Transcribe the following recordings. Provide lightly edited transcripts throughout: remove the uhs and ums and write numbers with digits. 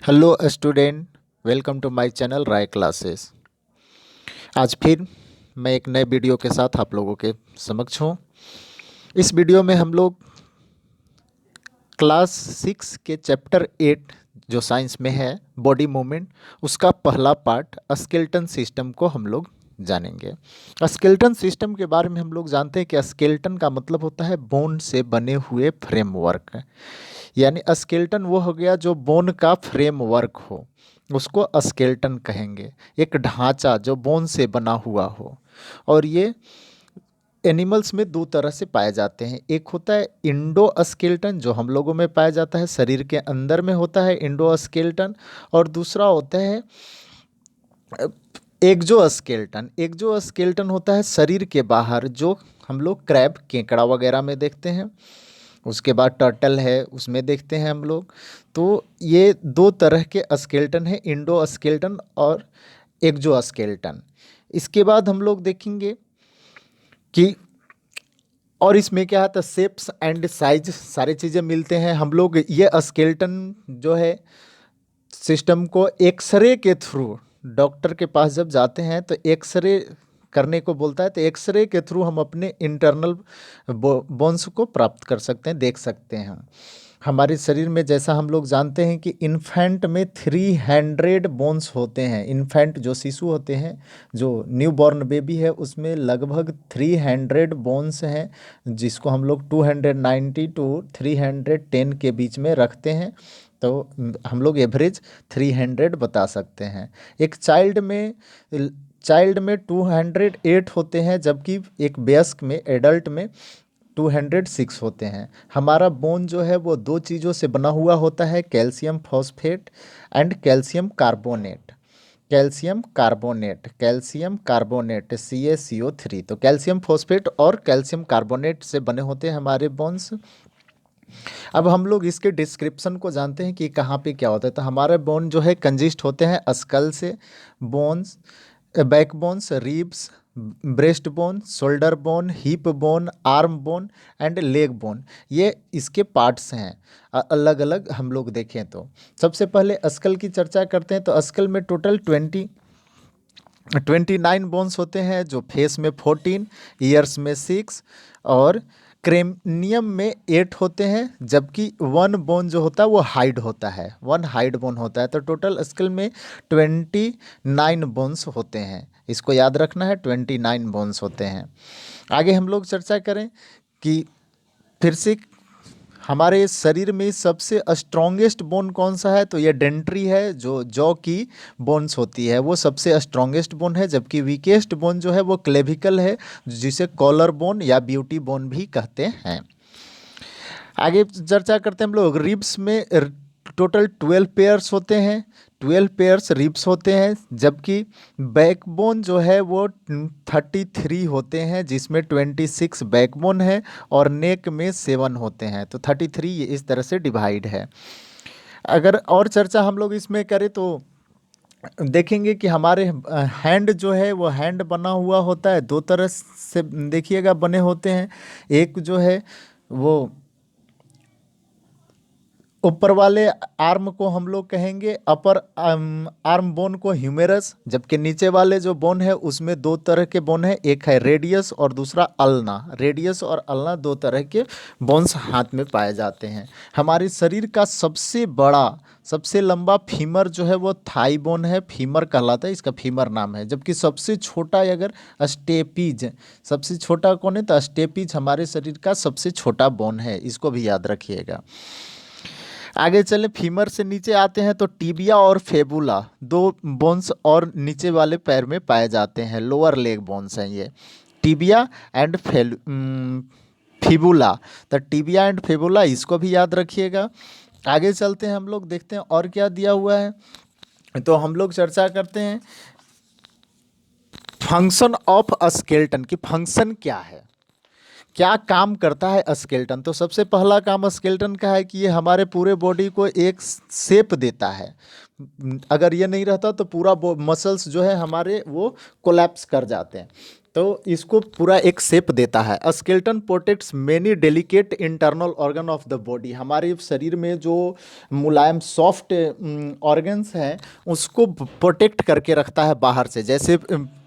Hello student, welcome to my channel Rai classes. आज फिर मैं एक नए वीडियो के साथ आप लोगों के समक्ष हूँ। इस वीडियो में हम लोग क्लास 6 के चैप्टर 8 जो साइंस में है बॉडी मूवमेंट, उसका पहला पार्ट स्केलेटन सिस्टम को हम लोग जानेंगे। स्केलेटन सिस्टम के बारे में हम लोग जानते हैं कि स्केलेटन का मतलब होता है बोन से बने हुए फ्रेमवर्क। यानी स्केलेटन वो हो गया जो बोन का फ्रेमवर्क हो, उसको स्केलेटन कहेंगे। एक ढांचा जो बोन से बना हुआ हो। और ये एनिमल्स में दो तरह से पाए जाते हैं। एक होता है इंडो स्केलेटन जो हम लोगों में पाया जाता है, शरीर के अंदर में होता है इंडो स्केलेटन। और दूसरा होता है एक्जो स्केलेटन। एक्जो स्केलेटन होता है शरीर के बाहर, जो हम लोग क्रैब, केकड़ा वगैरह में देखते हैं। उसके बाद टर्टल है, उसमें देखते हैं हम लोग। तो ये दो तरह के स्केलेटन है, इंडो स्केलेटन और एक्जो स्केलेटन। इसके बाद हम लोग देखेंगे कि और इसमें क्या आता है, शेप्स एंड साइज सारी चीज़ें मिलते हैं। हम लोग ये स्केलेटन जो है सिस्टम को एक्सरे के थ्रू, डॉक्टर के पास जब जाते हैं तो एक्सरे करने को बोलता है, तो एक्सरे के थ्रू हम अपने इंटरनल बोन्स को प्राप्त कर सकते हैं, देख सकते हैं। हमारे शरीर में जैसा हम लोग जानते हैं कि इन्फेंट में 300 बोन्स होते हैं। इन्फेंट जो शिशु होते हैं, जो न्यू बॉर्न बेबी है, उसमें लगभग 300 बोन्स हैं, जिसको हम लोग 290 टू 310 के बीच में रखते हैं। तो हम लोग एवरेज 300 बता सकते हैं। एक चाइल्ड में 208 होते हैं, जबकि एक वयस्क में, एडल्ट में 206 होते हैं। हमारा बोन जो है वो दो चीज़ों से बना हुआ होता है, calcium phosphate and calcium carbonate. Calcium carbonate CaCO3। तो कैल्शियम फॉस्फेट और कैल्शियम कार्बोनेट से बने होते हैं हमारे बोन्स। अब हम लोग इसके डिस्क्रिप्शन को जानते हैं कि कहाँ पे क्या होता है। तो हमारे बोन जो है कंजिस्ट होते हैं स्कल से, bones, back bones, ribs, breast bone, shoulder bone, hip bone, arm bone and leg bone. ये इसके पार्ट्स हैं। अलग अलग हम लोग देखें तो सबसे पहले स्कल की चर्चा करते हैं। तो स्कल में टोटल 29 बोन्स होते हैं, जो फेस में 14, ईयर्स में 6 और क्रेनियम में 8 होते हैं। जबकि वन बोन जो होता है वो हाइड होता है, वन हाइड बोन होता है। तो टोटल स्कल में 29 बोन्स होते हैं। इसको याद रखना है, 29 बोन्स होते हैं। आगे हम लोग चर्चा करें कि फिर से हमारे शरीर में सबसे स्ट्रॉन्गेस्ट बोन कौन सा है। तो ये डेंट्री है, जो जॉ की बोन्स होती है, वो सबसे स्ट्रॉन्गेस्ट बोन है। जबकि वीकेस्ट बोन जो है वो क्लेविकल है, जिसे कॉलर बोन या ब्यूटी बोन भी कहते हैं। आगे चर्चा करते हैं हम लोग। रिब्स में टोटल 12 पेयर्स होते हैं, 12 पेयर्स रिब्स होते हैं। जबकि बैकबोन जो है वो 33 होते हैं, जिसमें 26 बैकबोन है और नेक में 7 होते हैं। तो 33 ये इस तरह से डिवाइड है। अगर और चर्चा हम लोग इसमें करें तो देखेंगे कि हमारे हैंड जो है वो हैंड बना हुआ होता है, दो तरह से देखिएगा बने होते हैं। एक जो है वो ऊपर वाले आर्म को हम लोग कहेंगे अपर आर्म बोन को ह्यूमेरस। जबकि नीचे वाले जो बोन है उसमें दो तरह के बोन है, एक है रेडियस और दूसरा अल्ना। रेडियस और अल्ना दो तरह के बोन्स हाथ में पाए जाते हैं। हमारे शरीर का सबसे बड़ा, सबसे लंबा फीमर जो है वो थाई बोन है, फीमर कहलाता है, इसका फीमर नाम है। जबकि सबसे छोटा अगर स्टेपीज, सबसे छोटा कौन है, तो स्टेपीज हमारे शरीर का सबसे छोटा बोन है, इसको भी याद रखिएगा। आगे चले, फीमर से नीचे आते हैं तो टीबिया और फेबुला, दो बोन्स और नीचे वाले पैर में पाए जाते हैं, लोअर लेग बोन्स हैं ये, टीबिया एंड फिबुला। तो टीबिया एंड फेबुला, इसको भी याद रखिएगा। आगे चलते हैं हम लोग, देखते हैं और क्या दिया हुआ है। तो हम लोग चर्चा करते हैं फंक्शन ऑफ स्केलेटन की। फंक्शन क्या है, क्या काम करता है स्केलेटन। तो सबसे पहला काम स्केलेटन का है कि ये हमारे पूरे बॉडी को एक शेप देता है। अगर ये नहीं रहता तो पूरा मसल्स जो है हमारे वो कोलैप्स कर जाते हैं। तो इसको पूरा एक शेप देता है। Skeleton protects many delicate internal organ of the body. हमारे शरीर में जो मुलायम सॉफ्ट ऑर्गन्स हैं उसको प्रोटेक्ट करके रखता है बाहर से, जैसे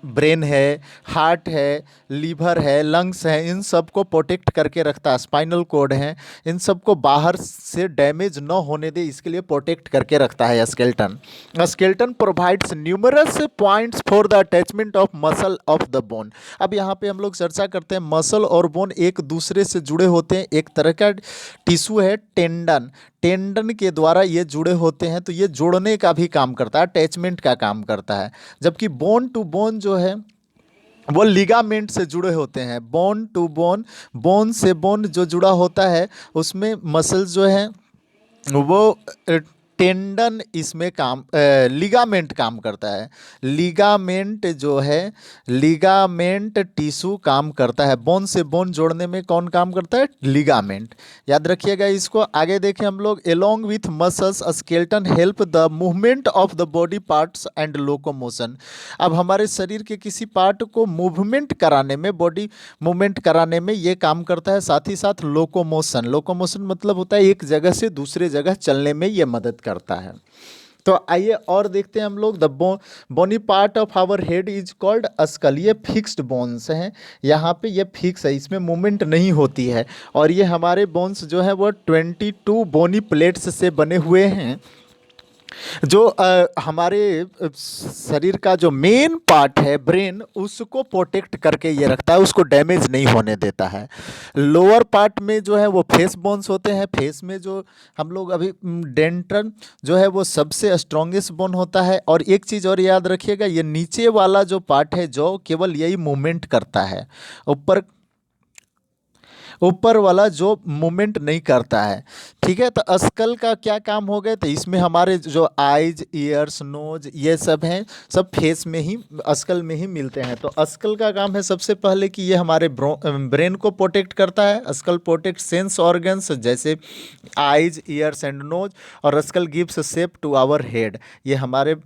ब्रेन है, हार्ट है, लीवर है, लंग्स है, इन सब को प्रोटेक्ट करके रखता है। स्पाइनल कोड है, इन सब को बाहर से डैमेज न होने दे इसके लिए प्रोटेक्ट करके रखता है skeleton. Skeleton provides numerous points for the attachment of muscle of the bone. अब यहाँ पे हम लोग चर्चा करते हैं, मसल और बोन एक दूसरे से जुड़े होते हैं। एक तरह का टिश्यू है टेंडन, टेंडन के द्वारा ये जुड़े होते हैं, तो ये जोड़ने का भी काम करता है, अटैचमेंट का काम करता है। जबकि बोन टू बोन जो है वो लिगामेंट से जुड़े होते हैं। बोन टू बोन, बोन से बोन जो जुड़ा होता है उसमें मसल जो है वो टेंडन इसमें काम लिगामेंट काम करता है। लिगामेंट जो है, लिगामेंट टिश्यू काम करता है। बोन से बोन जोड़ने में कौन काम करता है? लिगामेंट। याद रखिएगा इसको। आगे देखें हम लोग, along with muscles skeleton help the movement of the body parts and locomotion. अब हमारे शरीर के किसी पार्ट को मूवमेंट कराने में, बॉडी मूवमेंट कराने में ये काम करता है। साथ ही साथ लोकोमोशन, लोकोमोशन मतलब होता है एक जगह से दूसरे जगह चलने में ये मदद करता है। तो आइए और देखते हैं हम लोग, the bony part of our head is called skull. ये फिक्स्ड बोन्स हैं, यहाँ पे ये फिक्स है, इसमें मूवमेंट नहीं होती है। और ये हमारे बोन्स जो है वो 22 बोनी प्लेट्स से बने हुए हैं, जो हमारे शरीर का जो मेन पार्ट है ब्रेन, उसको प्रोटेक्ट करके ये रखता है, उसको डैमेज नहीं होने देता है। लोअर पार्ट में जो है वो फेस बोन्स होते हैं। फेस में जो हम लोग अभी डेंटल जो है वो सबसे स्ट्रॉन्गेस्ट बोन होता है। और एक चीज़ और याद रखिएगा, ये नीचे वाला जो पार्ट है जो केवल यही मूवमेंट करता है, ऊपर वाला जो मूवमेंट नहीं करता है। ठीक है, तो स्कल का क्या काम हो गया? तो इसमें हमारे जो आइज, ईयर्स, नोज ये सब हैं, सब फेस में ही, स्कल में ही मिलते हैं। तो स्कल का काम है सबसे पहले कि ये हमारे ब्रेन को प्रोटेक्ट करता है। स्कल प्रोटेक्ट सेंस ऑर्गन्स जैसे आइज, ईयर्स एंड नोज। और skull gives shape to our head, ये हमारे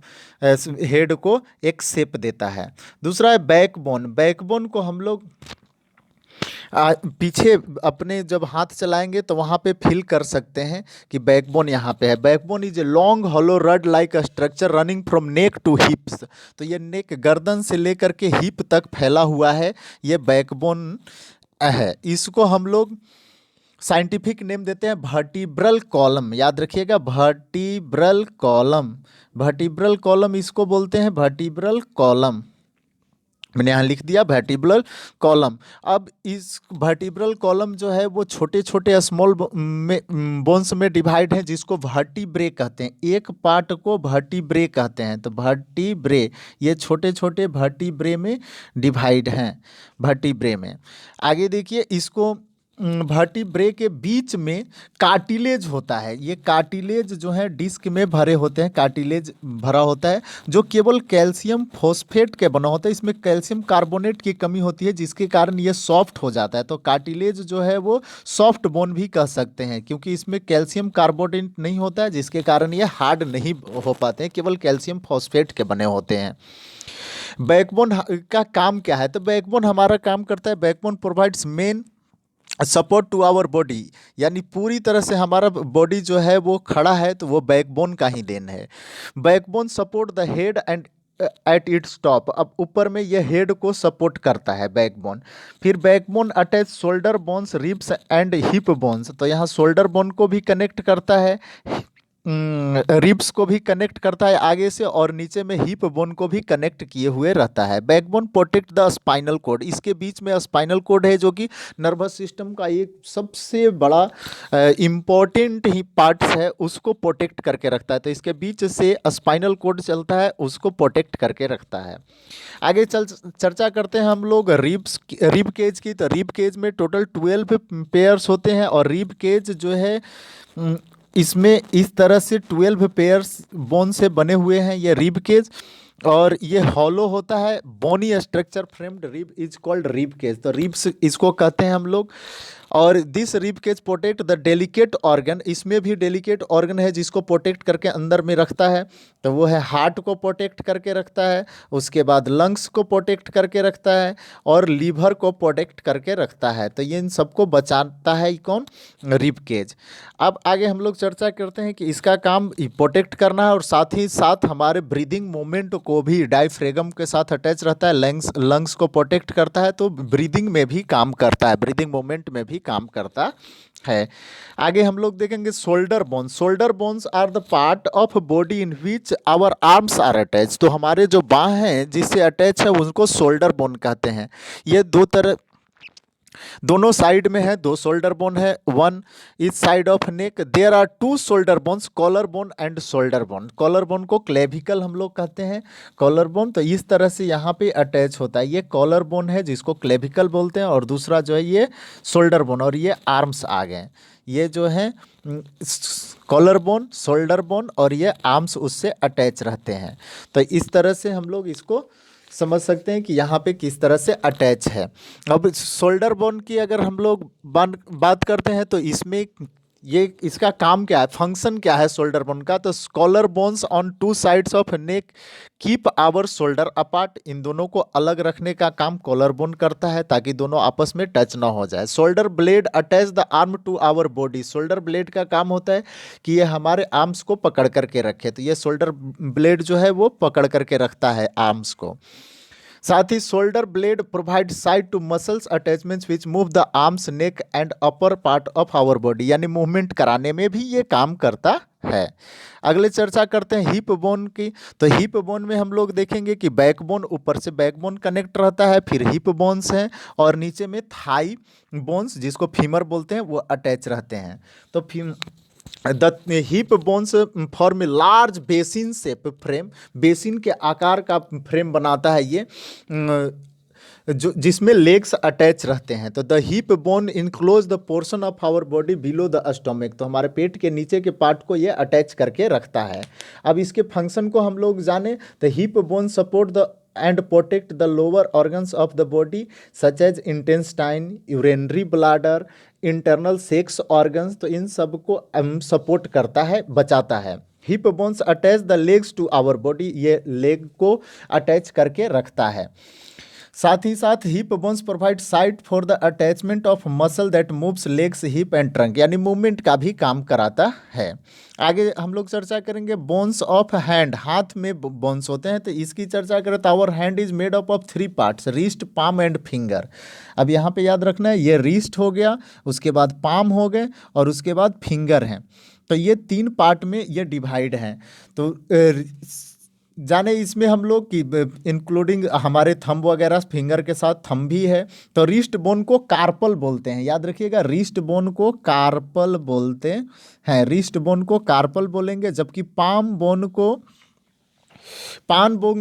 हेड को एक शेप देता है। दूसरा है बैकबोन। बैकबोन को हम लोग पीछे अपने जब हाथ चलाएंगे तो वहाँ पे फील कर सकते हैं कि बैकबोन यहाँ पे है। Backbone is a long hollow rod like structure running from neck to hips. तो ये नेक, गर्दन से लेकर के हिप तक फैला हुआ है, ये बैकबोन है। इसको हम लोग साइंटिफिक नेम देते हैं वर्टिब्रल कॉलम। याद रखिएगा, वर्टिब्रल कॉलम, वर्टिब्रल कॉलम इसको बोलते हैं, वर्टिब्रल कॉलम। मैंने यहाँ लिख दिया वर्टिब्रल कॉलम। अब इस वर्टिब्रल कॉलम जो है वो छोटे छोटे स्मॉल बोन्स में डिवाइड है, जिसको वर्टिब्रे कहते हैं। एक पार्ट को वर्टिब्रे कहते हैं। तो वर्टिब्रे, ये छोटे छोटे वर्टिब्रे में डिवाइड हैं, वर्टिब्रे में। आगे देखिए, इसको वर्टिब्रे के बीच में कार्टिलेज होता है। ये कार्टिलेज जो है डिस्क में भरे होते हैं, कार्टिलेज भरा होता है, जो केवल कैल्शियम फॉस्फेट के बना होता है। इसमें कैल्शियम कार्बोनेट की कमी होती है, जिसके कारण ये सॉफ्ट हो जाता है। तो कार्टिलेज जो है वो सॉफ्ट बोन भी कह सकते हैं, क्योंकि इसमें कैल्शियम कार्बोनेट नहीं होता है, जिसके कारण ये हार्ड नहीं हो पाते हैं, केवल कैल्शियम फॉस्फेट के बने होते हैं। बैकबोन का काम क्या है? तो बैकबोन हमारा काम करता है, backbone provides main support to our body. यानी पूरी तरह से हमारा बॉडी जो है वो खड़ा है, तो वो बैकबोन का ही देन है। Backbone support the head and at its top. अब ऊपर में ये हेड को सपोर्ट करता है बैकबोन। फिर backbone attach shoulder bones, ribs and hip bones. तो यहाँ शोल्डर बोन को भी कनेक्ट करता है, रिब्स को भी कनेक्ट करता है आगे से, और नीचे में हिप बोन को भी कनेक्ट किए हुए रहता है। Backbone protect the spinal cord. इसके बीच में स्पाइनल कोड है, जो कि नर्वस सिस्टम का एक सबसे बड़ा इम्पोर्टेंट ही पार्ट्स है, उसको प्रोटेक्ट करके रखता है। तो इसके बीच से स्पाइनल कोड चलता है, उसको प्रोटेक्ट करके रखता है। आगे चर्चा करते हैं हम लोग रिब केज की। तो रिब केज में टोटल 12 पेयर्स होते हैं, और रिब केज जो है इसमें इस तरह से 12 पेयर्स बोन से बने हुए हैं ये रिब केज। और ये हॉलो होता है, bony structure framed rib is called rib cage. तो रिब्स इसको कहते हैं हम लोग। और this rib cage protect the delicate organ, इसमें भी डेलिकेट ऑर्गन है जिसको प्रोटेक्ट करके अंदर में रखता है। तो वो है हार्ट को प्रोटेक्ट करके रखता है, उसके बाद लंग्स को प्रोटेक्ट करके रखता है, और लीवर को प्रोटेक्ट करके रखता है। तो ये इन सबको बचाता है कौन, रिब केज। अब आगे हम लोग चर्चा करते हैं कि इसका काम प्रोटेक्ट करना है और साथ ही साथ हमारे ब्रीदिंग मूवमेंट को भी डायफ्रेगम के साथ अटैच रहता है, लंग्स को प्रोटेक्ट करता है, तो ब्रीदिंग में भी काम करता है, ब्रीदिंग मूवमेंट में भी काम करता है। आगे हम लोग देखेंगे shoulder bones. Shoulder bones are the part of body in which our arms are attach. तो हमारे जो बाह हैं जिससे अटैच है उनको शोल्डर बोन कहते हैं। ये दोनों साइड में है, दो शोल्डर बोन है, one is side of neck. There are two shoulder bones, collar bone and shoulder bone. Collar bone को क्लेविकल हम लोग कहते हैं, कॉलर बोन। तो इस तरह से यहाँ पे अटैच होता है। ये कॉलर बोन है जिसको क्लेविकल बोलते हैं, और दूसरा जो है ये शोल्डर बोन, और ये आर्म्स आ गए। ये जो है कॉलर बोन, शोल्डर बोन, और ये आर्म्स उससे अटैच रहते हैं। तो इस तरह से हम लोग इसको समझ सकते हैं कि यहाँ पे किस तरह से अटैच है। अब शोल्डर बोन की अगर हम लोग बात करते हैं तो इसमें ये इसका काम क्या है, फंक्शन क्या है शोल्डर बोन का। तो collar bones on two sides of neck keep our shoulder apart. इन दोनों को अलग रखने का काम कॉलर बोन करता है ताकि दोनों आपस में टच ना हो जाए। Shoulder blade attach the arm to our body. Shoulder blade का काम होता है कि ये हमारे आर्म्स को पकड़ करके रखे। तो ये शोल्डर ब्लेड जो है वो पकड़ करके रखता है आर्म्स को। साथ ही shoulder blade provide side to muscles attachments which move the arms, neck and upper part of our body. यानी मूवमेंट कराने में भी ये काम करता है। अगले चर्चा करते हैं हिप बोन की। तो हिप बोन में हम लोग देखेंगे कि बैकबोन, ऊपर से बैकबोन कनेक्ट रहता है, फिर हिप बोन्स हैं, और नीचे में थाई बोन्स जिसको फीमर बोलते हैं वो अटैच रहते हैं। तो the hip bones form a large basin shape frame. Basin के आकार का फ्रेम बनाता है ये, जो जिसमें लेग्स अटैच रहते हैं। तो the hip bone enclose the portion of our body below the stomach. तो हमारे पेट के नीचे के पार्ट को ये अटैच करके रखता है। अब इसके फंक्शन को हम लोग जाने तो hip bone support the and protect the lower organs of the body such as intestine, urinary bladder, internal sex organs। तो इन सब को सपोर्ट करता है, बचाता है। Hip bones attach the legs to our body, ये लेग को अटैच करके रखता है। साथ ही साथ hip bones provide site for the attachment of muscle that moves legs, hip and trunk. यानी मूवमेंट का भी काम कराता है। आगे हम लोग चर्चा करेंगे बोन्स ऑफ हैंड। हाथ में बोन्स होते हैं, तो इसकी चर्चा करें तो our hand is made up of three parts, wrist, palm and finger. अब यहाँ पे याद रखना है, ये रिस्ट हो गया, उसके बाद पाम हो गए, और उसके बाद फिंगर हैं। तो ये तीन पार्ट में ये डिवाइड हैं। तो जाने इसमें हम लोग कि इंक्लूडिंग हमारे थंब वगैरह, फिंगर के साथ थंब भी है। तो रिस्ट बोन को कार्पल बोलते हैं, याद रखिएगा, रिस्ट बोन को कार्पल बोलते हैं, रिस्ट बोन को कार्पल बोलेंगे। जबकि पाम बोन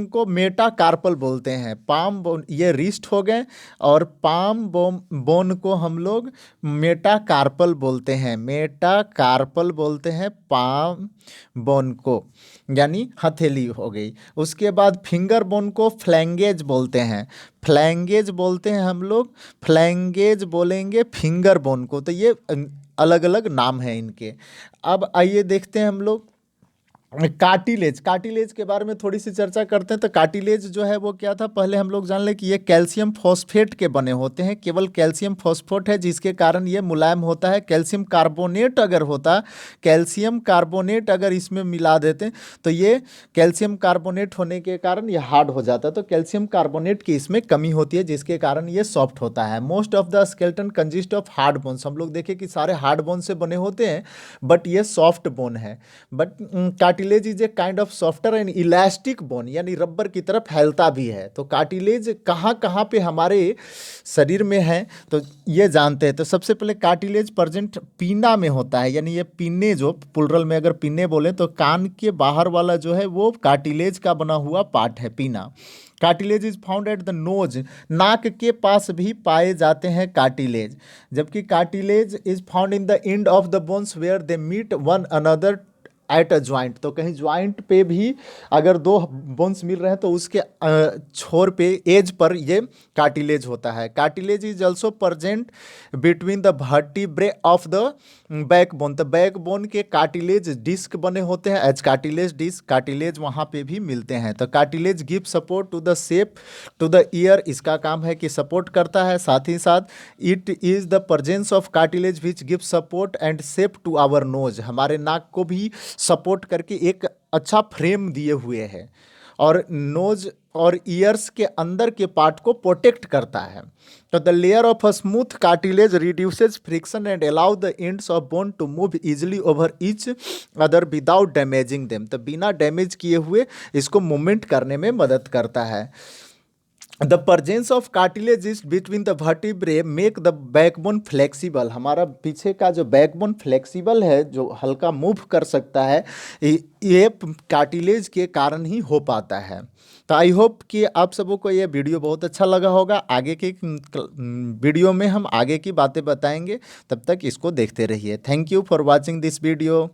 को मेटा कार्पल बोलते हैं। पाम बोन ये रिस्ट हो गए, और पाम बोन को हम लोग मेटा कार्पल बोलते हैं, मेटा कार्पल बोलते हैं पाम बोन को, यानी हथेली हो गई। उसके बाद फिंगर बोन को फ्लैंगेज बोलते हैं, फ्लैंगेज बोलते हैं हम लोग, फ्लैंगेज बोलेंगे फिंगर बोन को। तो ये अलग अलग नाम है इनके। अब आइए देखते हैं हम लोग कार्टिलेज। कार्टिलेज के बारे में थोड़ी सी चर्चा करते हैं। तो कार्टिलेज जो है वो क्या था, पहले हम लोग जान लें कि ये कैल्शियम फॉस्फेट के बने होते हैं। केवल कैल्शियम फॉस्फेट है जिसके कारण ये मुलायम होता है। कैल्शियम कार्बोनेट अगर होता, कैल्शियम कार्बोनेट अगर इसमें मिला देते तो ये कैल्शियम कार्बोनेट होने के कारण ये हार्ड हो जाता। तो कैल्शियम कार्बोनेट की इसमें कमी होती है जिसके कारण ये सॉफ्ट होता है। Most of the skeleton consist of hard bones. हम लोग देखें कि सारे हार्ड बोन से बने होते हैं, बट ये सॉफ्ट बोन है। But cartilage is a kind of softer and elastic bone, यानी रबर की तरफ फैलता भी है। तो कार्टिलेज कहाँ कहाँ पे हमारे शरीर में है तो ये जानते हैं। तो सबसे पहले कार्टिलेज प्रेजेंट पीना में होता है, यानी ये पीने, जो प्लुरल में अगर पीने बोले तो कान के बाहर वाला जो है वो कार्टिलेज का बना हुआ पार्ट है, pinna. Cartilage is found at the nose, नाक के पास भी पाए जाते हैं कार्टिलेज। जबकि cartilage is found in the end of the bones where they meet one another at a joint, तो कहीं ज्वाइंट पे भी अगर दो बोन्स मिल रहे हैं तो उसके छोर पे एज पर ये कार्टिलेज होता है। Cartilage is also present between the vertebrae of the backbone, तो बैकबोन के कार्टिलेज डिस्क बने होते हैं एज कार्टिलेज डिस्क, कार्टिलेज वहाँ पे भी मिलते हैं। तो cartilage give support to the shape to the ear, इसका काम है कि सपोर्ट करता है। साथ ही साथ it is the presence of cartilage which give support and shape to our nose, हमारे नाक को भी सपोर्ट करके एक अच्छा फ्रेम दिए हुए है, और नोज और ईयर्स के अंदर के पार्ट को प्रोटेक्ट करता है। तो the layer of a smooth cartilage reduces friction and allow the ends of bone to move easily over each other without damaging them, तो बिना डैमेज किए हुए इसको मूवमेंट करने में मदद करता है। The presence of cartilages between the vertebrae make the backbone flexible, हमारा पीछे का जो बैकबोन फ्लेक्सिबल है, जो हल्का मूव कर सकता है, ये कार्टिलेज के कारण ही हो पाता है। तो आई होप कि आप सबों को ये वीडियो बहुत अच्छा लगा होगा। आगे के वीडियो में हम आगे की बातें बताएंगे, तब तक इसको देखते रहिए। Thank you for watching this video.